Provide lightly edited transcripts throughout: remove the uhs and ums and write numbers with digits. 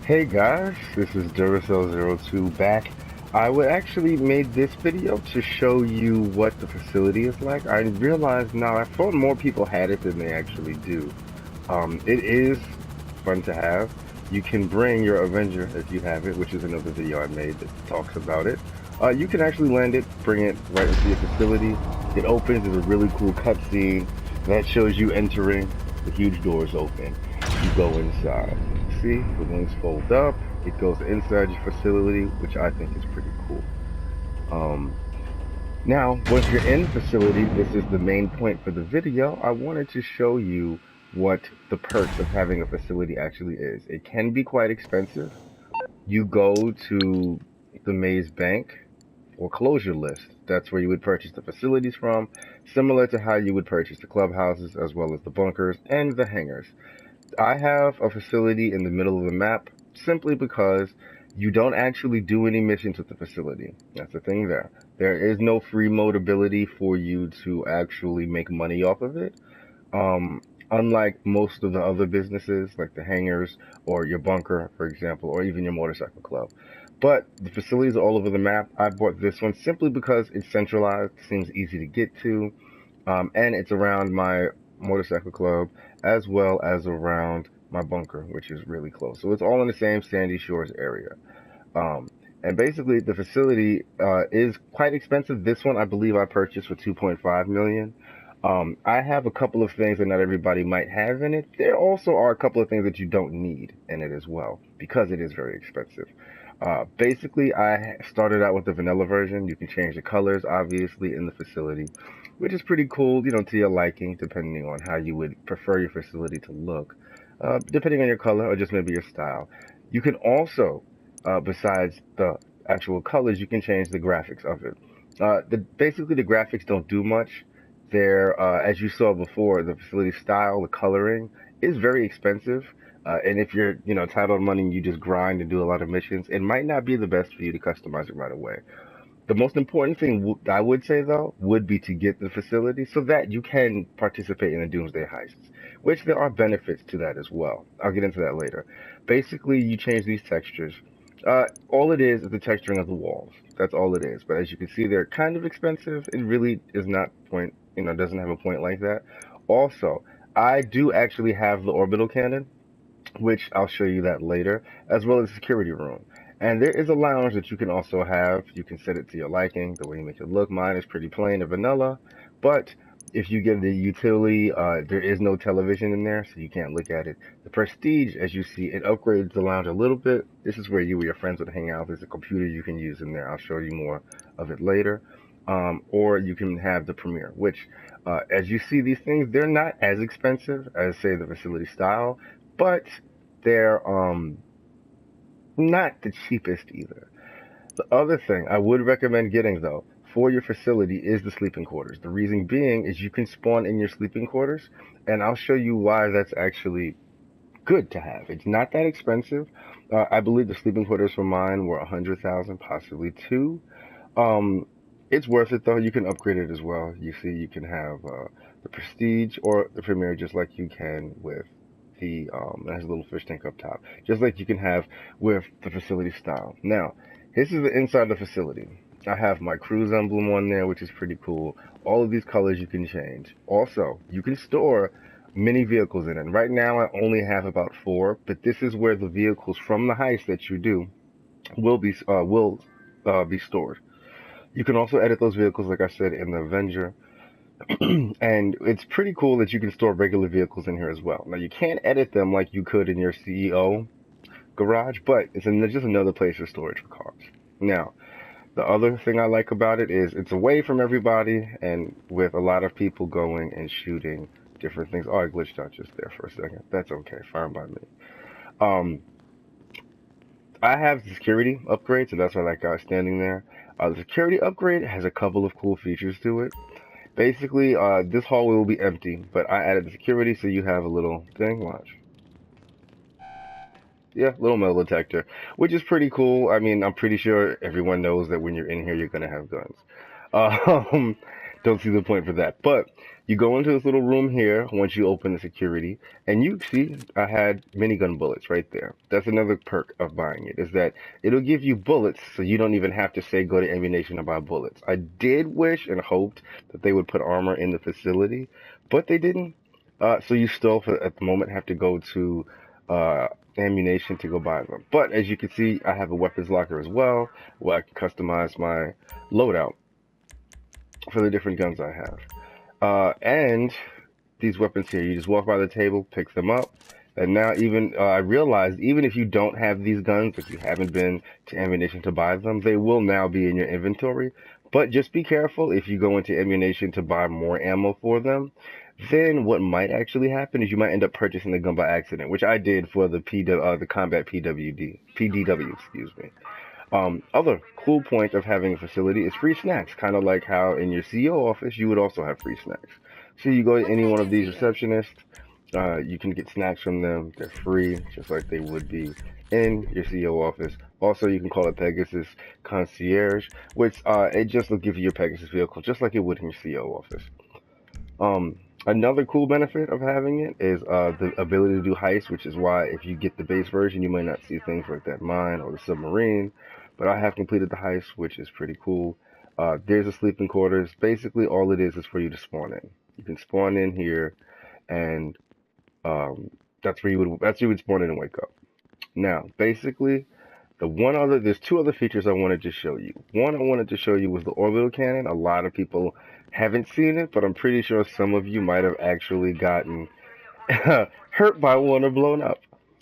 Hey guys, this is Duracell02 back. I would actually made this video to show you what the facility is like. I realized now I thought more people had it than they actually do. It is fun to have. You can bring your Avenger if you have it, which is another video I made that talks about it. You can actually land it, bring it right into your facility. It opens, there's a really cool cutscene that shows you entering. The huge doors open. You go inside. See, the wings fold up. It goes inside your facility, which I think is pretty cool. Um, Now, once you're in the facility, this is the main point for the video. I wanted to show you what the perks of having a facility actually is. It can be quite expensive. You go to the Maze Bank or closure list. That's where you would purchase the facilities from, similar to how you would purchase the clubhouses as well as the bunkers and the hangars. I have a facility in the middle of the map simply because you don't actually do any missions with the facility. That's the thing there. There is no free mode ability for you to actually make money off of it. Um, Unlike most of the other businesses, like the hangars or your bunker, for example, or even your motorcycle club. But the facilities are all over the map. I bought this one simply because it's centralized, seems easy to get to, and it's around my motorcycle club as well as around my bunker, which is really close. So it's all in the same Sandy Shores area. Um, and basically, the facility is quite expensive. This one, I believe, I purchased for 2.5 million. I have a couple of things that not everybody might have in it. There also are a couple of things that you don't need in it as well because it is very expensive. Basically, I started out with the vanilla version. You can change the colors, obviously, in the facility, which is pretty cool, to your liking, depending on how you would prefer your facility to look, depending on your color or just maybe your style. You can also, besides the actual colors, you can change the graphics of it. Basically, the graphics don't do much. They're, as you saw before, the facility style, the coloring is very expensive. And if you're, tight on money and you just grind and do a lot of missions, it might not be the best for you to customize it right away. The most important thing I would say though would be to get the facility so that you can participate in the Doomsday heists, which there are benefits to that as well. I'll get into that later. Basically, you change these textures. All it is the texturing of the walls. That's all it is. But as you can see, they're kind of expensive. It really is not point, doesn't have a point like that. Also, I do actually have the Orbital Cannon, which I'll show you that later, as well as the security room. And there is a lounge that you can also have. You can set it to your liking, the way you make it look. Mine is pretty plain and vanilla, but if you get the utility, there is no television in there, so you can't look at it. The Prestige, as you see, it upgrades the lounge a little bit. This is where you or your friends would hang out. There's a computer you can use in there. I'll show you more of it later. Or you can have the Premiere, which, as you see, these things, they're not as expensive as, say, the facility style, but they're not the cheapest either. The other thing I would recommend getting though for your facility is the sleeping quarters. The reason being is you can spawn in your sleeping quarters, and I'll show you why that's actually good to have. It's not that expensive. I believe the sleeping quarters for mine were 100,000, possibly two. Um, it's worth it though. You can upgrade it as well. You see, you can have the Prestige or the Premier, just like you can with the it has a little fish tank up top, just like you can have with the facility style. Now, this is the inside of the facility. I have my cruise emblem on there, which is pretty cool. All of these colors you can change. Also, you can store many vehicles in it. Right now, I only have about four, but this is where the vehicles from the heist that you do will be stored. You can also edit those vehicles, like I said, in the Avenger. And it's pretty cool that you can store regular vehicles in here as well. Now, you can't edit them like you could in your CEO garage, but just another place for storage for cars. Now, the other thing I like about it is it's away from everybody and with a lot of people going and shooting different things. Oh, I glitched out just there for a second. That's okay, fine by me. Um, I have the security upgrade, so that's why that guy's standing there. The security upgrade has a couple of cool features to it. Basically, this hallway will be empty, but I added the security so you have a little thing. Watch. Yeah, little metal detector, which is pretty cool. I mean, I'm pretty sure everyone knows that when you're in here, you're gonna have guns. Um, don't see the point for that. But you go into this little room here once you open the security, and you see I had minigun bullets right there. That's another perk of buying it, is that it'll give you bullets, so you don't even have to say go to ammunition to buy bullets. I did wish and hoped that they would put armor in the facility, but they didn't. So you still, at the moment, have to go to uh, ammunition to go buy them. But as you can see, I have a weapons locker as well, where I can customize my loadout for the different guns I have. And these weapons here, you just walk by the table, pick them up. And now even, I realized even if you don't have these guns, if you haven't been to ammunition to buy them, they will now be in your inventory. But just be careful if you go into ammunition to buy more ammo for them. Then what might actually happen is you might end up purchasing the gun by accident, which I did for the combat PDW, excuse me. Other cool point of having a facility is free snacks, kind of like how in your CEO office you would also have free snacks. So you go to any one of these receptionists, you can get snacks from them. They're free, just like they would be in your CEO office. Also, you can call it Pegasus Concierge, which it just will give you your Pegasus vehicle, just like it would in your CEO office. Another cool benefit of having it is the ability to do heists, which is why if you get the base version, you might not see things like that mine or the submarine. But I have completed the heist, which is pretty cool. There's a sleeping quarters. Basically, all it is for you to spawn in. You can spawn in here, and that's where you would spawn in and wake up. Now, basically, there's two other features I wanted to show you. One I wanted to show you was the orbital cannon. A lot of people haven't seen it, but I'm pretty sure some of you might have actually gotten hurt by one or blown up.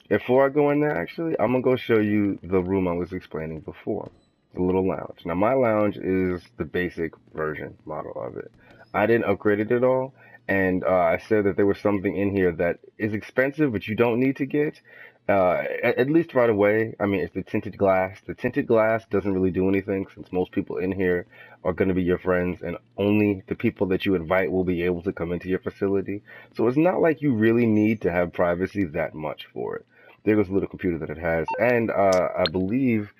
Before I go in there, actually, I'm gonna go show you the room I was explaining before, the little lounge. Now, my lounge is the basic version model of it. I didn't upgrade it at all, and I said that there was something in here that is expensive, but you don't need to get. At least right away. I mean, it's the tinted glass. The tinted glass doesn't really do anything since most people in here are going to be your friends, and only the people that you invite will be able to come into your facility. So it's not like you really need to have privacy that much for it. There goes a little computer that it has, and I believe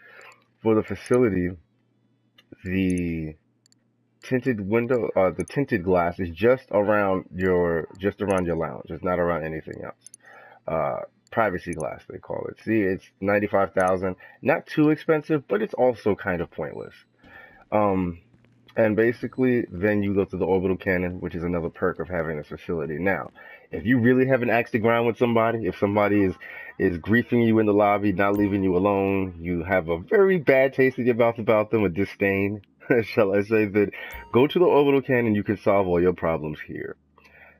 for the facility, the the tinted glass is just around your lounge. It's not around anything else. Privacy glass, they call it. See, it's 95,000. Not too expensive, but it's also kind of pointless. Um, and basically, then you go to the orbital cannon, which is another perk of having this facility. Now, if you really have an axe to grind with somebody, if somebody is griefing you in the lobby, not leaving you alone, you have a very bad taste in your mouth about them, a disdain, shall I say, that go to the orbital cannon, you can solve all your problems here.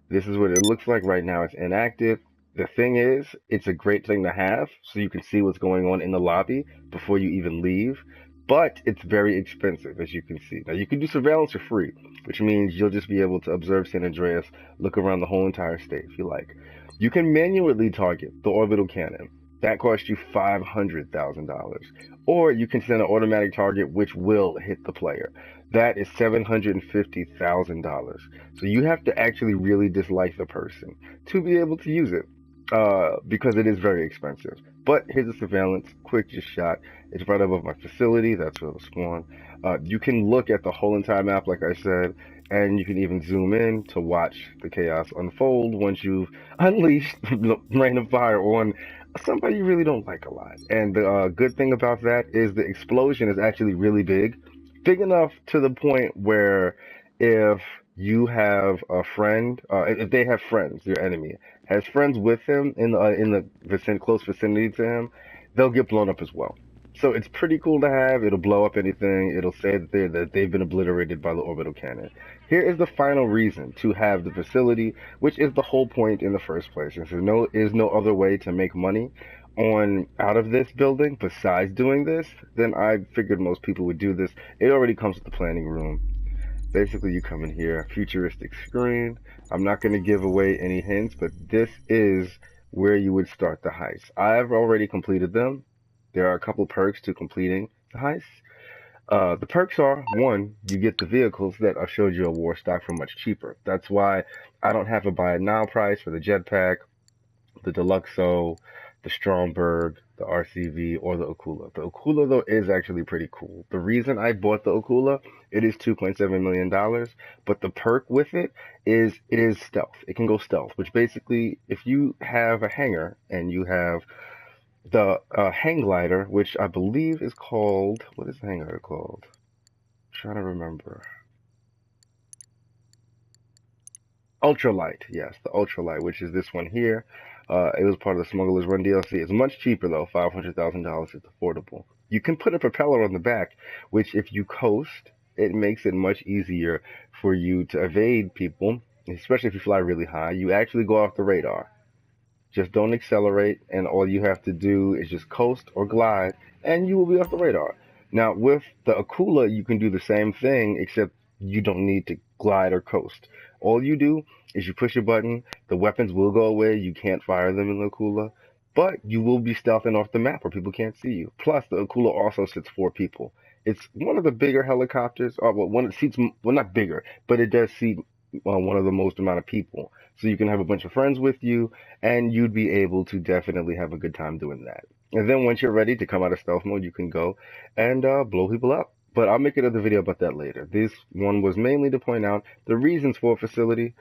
This is what it looks like right now. It's inactive. The thing is, it's a great thing to have so you can see what's going on in the lobby before you even leave. But it's very expensive, as you can see. Now, you can do surveillance for free, which means you'll just be able to observe San Andreas, look around the whole entire state if you like. You can manually target the orbital cannon. That costs you $500,000. Or you can send an automatic target, which will hit the player. That is $750,000. So you have to actually really dislike the person to be able to use it, because it is very expensive. But here's the surveillance, quick just shot. It's right above my facility. That's where it'll spawn. You can look at the whole entire map, like I said, and you can even zoom in to watch the chaos unfold once you've unleashed the rain of fire on somebody you really don't like a lot. And the good thing about that is the explosion is actually really big enough to the point where if you have a friend, if they have friends, your enemy has friends with him in the close vicinity to him, they'll get blown up as well. So it's pretty cool to have. It'll blow up anything. It'll say that they've been obliterated by the orbital cannon. Here is the final reason to have the facility, which is the whole point in the first place. If there is no other way to make money out of this building besides doing this, then I figured most people would do this. It already comes with the planning room. Basically, you come in here, futuristic screen. I'm not going to give away any hints, but this is where you would start the heist. I've already completed them. There are a couple perks to completing the heist. The perks are, one, you get the vehicles that I showed you a war stock for much cheaper. That's why I don't have to buy a now price for the jetpack, the Deluxo, the Stromberg, the RCV, or the Akula. The Akula, though, is actually pretty cool. The reason I bought the Akula, it is $2.7 million, but the perk with it is stealth. It can go stealth, which basically, if you have a hanger and you have the hang glider, which I believe is called, what is the hang glider called? I'm trying to remember. Ultralight, yes, the Ultralight, which is this one here. It was part of the Smuggler's Run DLC. It's much cheaper though, $500,000. It's affordable. You can put a propeller on the back, which if you coast, it makes it much easier for you to evade people, especially if you fly really high. You actually go off the radar. Just don't accelerate, and all you have to do is just coast or glide, and you will be off the radar. Now, with the Akula, you can do the same thing, except you don't need to glide or coast. All you do is you push a button, the weapons will go away, you can't fire them in the Akula, but you will be stealthing off the map where people can't see you. Plus, the Akula also sits 4 people. It's one of the bigger helicopters, or well, one it seats, well, not bigger, but it does seat one of the most amount of people. So you can have a bunch of friends with you, and you'd be able to definitely have a good time doing that. And then once you're ready to come out of stealth mode, you can go and blow people up. But I'll make another video about that later. This one was mainly to point out the reasons for a facility.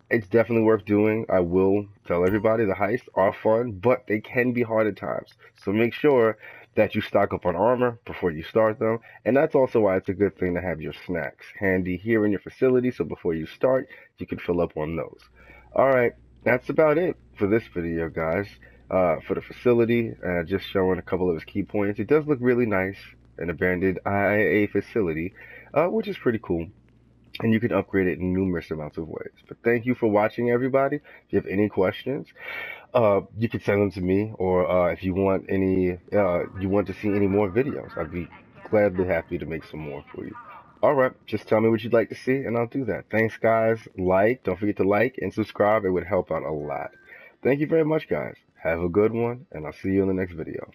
It's definitely worth doing. I will tell everybody the heists are fun, but they can be hard at times. So make sure that you stock up on armor before you start them. And that's also why it's a good thing to have your snacks handy here in your facility. So before you start, you can fill up on those. All right, that's about it for this video, guys. For the facility, just showing a couple of its key points. It does look really nice, an abandoned IAA facility, which is pretty cool. And you can upgrade it in numerous amounts of ways. But thank you for watching, everybody. If you have any questions, you can send them to me, or if you want you want to see any more videos, I'd be gladly happy to make some more for you. All right, just tell me what you'd like to see, and I'll do that. Thanks, guys. Don't forget to like and subscribe. It would help out a lot. Thank you very much, guys. Have a good one, and I'll see you in the next video.